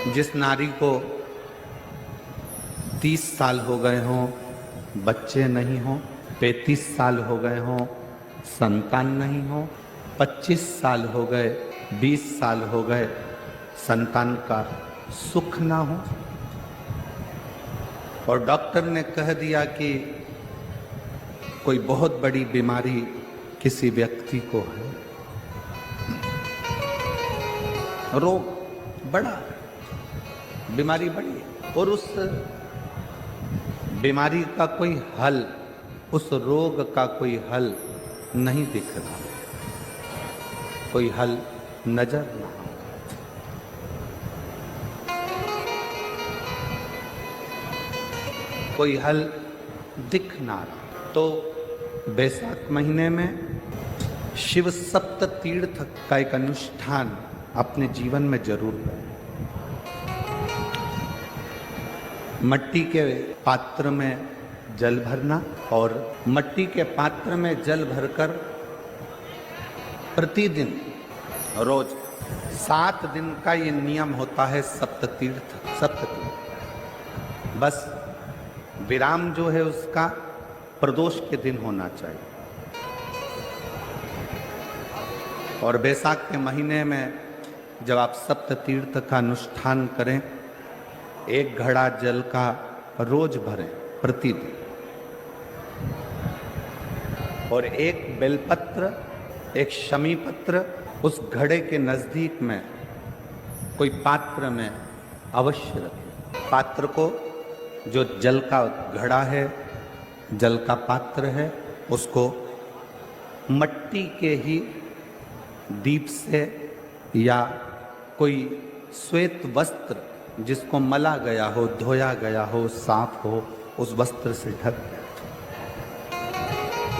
जिस नारी को 30 साल हो गए हों, बच्चे नहीं हों, 35 साल हो गए हों, संतान नहीं हो, 25 साल हो गए, 20 साल हो गए, संतान का सुख ना हो, और डॉक्टर ने कह दिया कि कोई बहुत बड़ी बीमारी किसी व्यक्ति को है, रोग बड़ा, बीमारी बड़ी है, और उस बीमारी का कोई हल, उस रोग का कोई हल नहीं दिख रहा, कोई हल नजर ना आ, कोई हल दिख ना रहा। तो बैसाख महीने में शिव सप्त तीर्थ का एक अनुष्ठान अपने जीवन में जरूर करें। मट्टी के पात्र में जल भरना, और मट्टी के पात्र में जल भरकर प्रतिदिन रोज 7 दिन का ये नियम होता है सप्ततीर्थ। बस विराम जो है उसका प्रदोष के दिन होना चाहिए, और बैसाख के महीने में जब आप सप्ततीर्थ का अनुष्ठान करें, 1 घड़ा जल का रोज भरें प्रतिदिन, और 1 बेलपत्र, 1 शमी पत्र उस घड़े के नजदीक में कोई पात्र में अवश्य रखें। पात्र को, जो जल का घड़ा है, जल का पात्र है, उसको मट्टी के ही दीप से या कोई श्वेत वस्त्र जिसको मला गया हो, धोया गया हो, साफ हो, उस वस्त्र से ढक दें।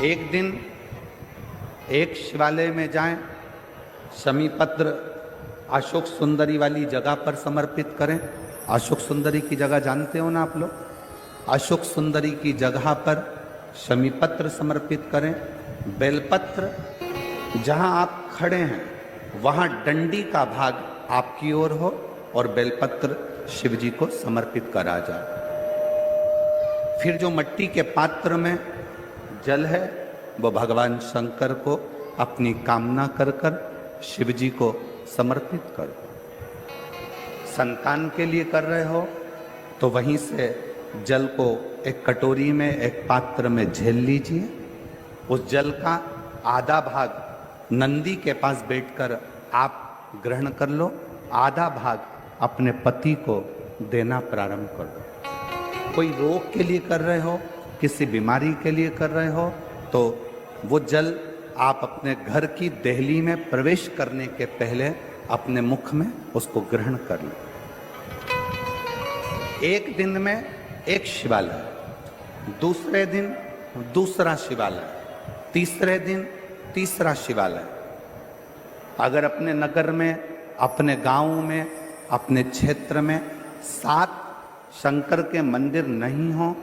एक दिन एक शिवालय में जाएं, शमी पत्र अशोक सुंदरी वाली जगह पर समर्पित करें। अशोक सुंदरी की जगह जानते हो ना आप लोग? अशोक सुंदरी की जगह पर शमी पत्र समर्पित करें। बेलपत्र, जहां आप खड़े हैं वहां डंडी का भाग आपकी ओर हो और बेलपत्र शिव जी को समर्पित करा जाए। फिर जो मट्टी के पात्र में जल है वो भगवान शंकर को अपनी कामना कर कर शिव जी को समर्पित करो। संतान के लिए कर रहे हो तो वहीं से जल को एक कटोरी में, एक पात्र में झेल लीजिए। उस जल का आधा भाग नंदी के पास बैठकर आप ग्रहण कर लो, आधा भाग अपने पति को देना प्रारंभ कर दो। कोई रोग के लिए कर रहे हो, किसी बीमारी के लिए कर रहे हो, तो वो जल आप अपने घर की देहली में प्रवेश करने के पहले अपने मुख में उसको ग्रहण कर लो। एक दिन में एक शिवालय, दूसरे दिन दूसरा शिवालय, तीसरे दिन तीसरा शिवालय। अगर अपने नगर में, अपने गांव में, अपने क्षेत्र में 7 शंकर के मंदिर नहीं हो,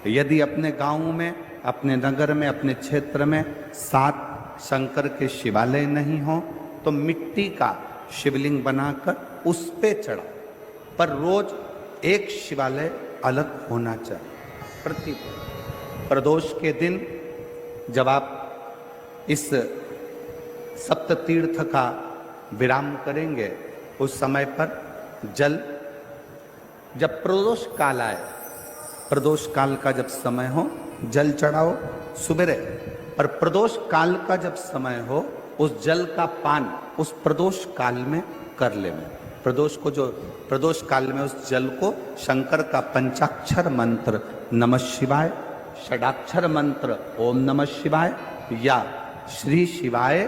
यदि अपने गांव में, अपने नगर में, अपने क्षेत्र में 7 शंकर के शिवालय नहीं हो, तो मिट्टी का शिवलिंग बनाकर उस पे चढ़ा, पर रोज एक शिवालय अलग होना चाहिए। प्रतिदिन प्रदोष के दिन जब आप इस सप्ततीर्थ का विराम करेंगे, उस समय पर जल, जब प्रदोष काल आए, प्रदोष काल का जब समय हो जल चढ़ाओ सुबेरे, पर प्रदोष काल का जब समय हो उस जल का पान उस प्रदोष काल में कर लेना। प्रदोष को, जो प्रदोष काल में उस जल को शंकर का पंचाक्षर मंत्र नमः शिवाय, षडाक्षर मंत्र ओम नमः शिवाय या श्री शिवाय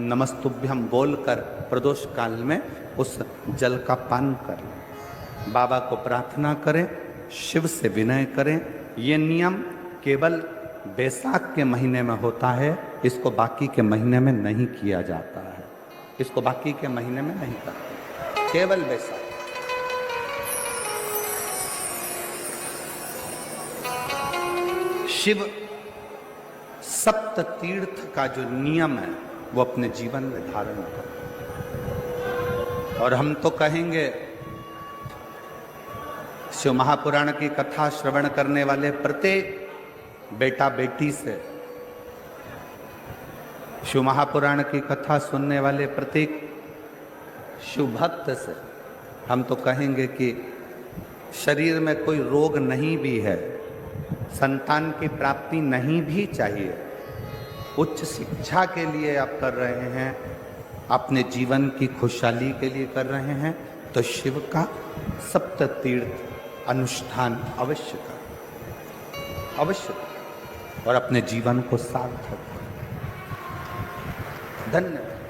नमस्तुभ्यम बोलकर प्रदोष काल में उस जल का पान करें। बाबा को प्रार्थना करें, शिव से विनय करें। ये नियम केवल बैसाख के महीने में होता है, इसको बाकी के महीने में नहीं किया जाता है। इसको बाकी के महीने में नहीं करते, केवल बैसाख। शिव सप्त तीर्थ का जो नियम है वो अपने जीवन में धारण करें। और हम तो कहेंगे शिव महापुराण की कथा श्रवण करने वाले प्रत्येक बेटा बेटी से, शिव महापुराण की कथा सुनने वाले प्रत्येक शिव भक्त से हम तो कहेंगे कि शरीर में कोई रोग नहीं भी है, संतान की प्राप्ति नहीं भी चाहिए, उच्च शिक्षा के लिए आप कर रहे हैं, अपने जीवन की खुशहाली के लिए कर रहे हैं, तो शिव का सप्त तीर्थ अनुष्ठान अवश्य करें, अवश्य करें और अपने जीवन को सार्थक करें। धन्यवाद।